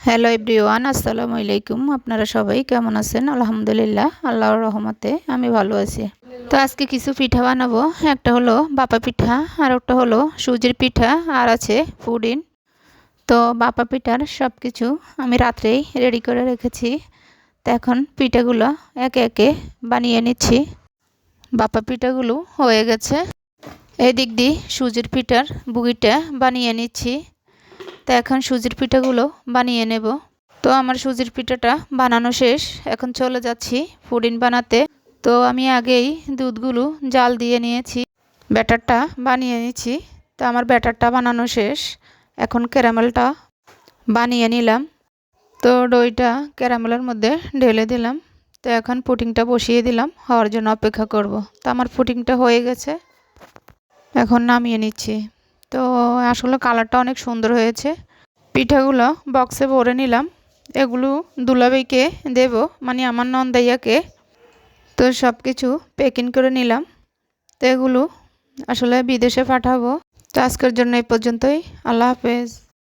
Hello everyone, আসসালামু আলাইকুম। আপনারা সবাই কেমন আছেন? আলহামদুলিল্লাহ, আল্লাহর রহমতে আমি ভালো আছি। তো আজকে কিছু পিঠা বানাবো। একটা হলো বাপা পিঠা, আর একটা হলো সুজির পিঠা, আর আছে পুডিং। তো বাপা পিঠার সব কিছু আমি রাত্রেই রেডি করে রেখেছি। তো এখন পিঠাগুলো একে একে বানিয়ে নিচ্ছি। বাপা পিঠাগুলো হয়ে গেছে। এদিক দিয়ে সুজির পিঠার বুগিটা বানিয়ে নিচ্ছি। তো এখন সুজির পিঠাগুলো বানিয়ে নেব। তো আমার সুজির পিঠাটা বানানো শেষ। এখন চলে যাচ্ছি পুডিং বানাতে। তো আমি আগেই দুধগুলো জাল দিয়ে নিয়েছি, ব্যাটারটা বানিয়ে নিচ্ছি। তো আমার ব্যাটারটা বানানো শেষ। এখন ক্যারামেলটা বানিয়ে নিলাম। তো দইটা ক্যারামেলের মধ্যে ঢেলে দিলাম। তো এখন পুডিংটা বসিয়ে দিলাম, হওয়ার জন্য অপেক্ষা করব। তো আমার পুডিংটা হয়ে গেছে, এখন নামিয়ে নিচ্ছি। তো আসলে কালারটা অনেক সুন্দর হয়েছে। পিঠাগুলো বক্সে ভরে নিলাম। এগুলো দুলাভাইকে দেব, মানে আমার নন্দাইয়াকে। তো সব কিছু প্যাকিং করে নিলাম। তো এগুলো আসলে বিদেশে পাঠাবো। তো আজকের জন্য এই পর্যন্তই। আল্লাহ হাফেজ।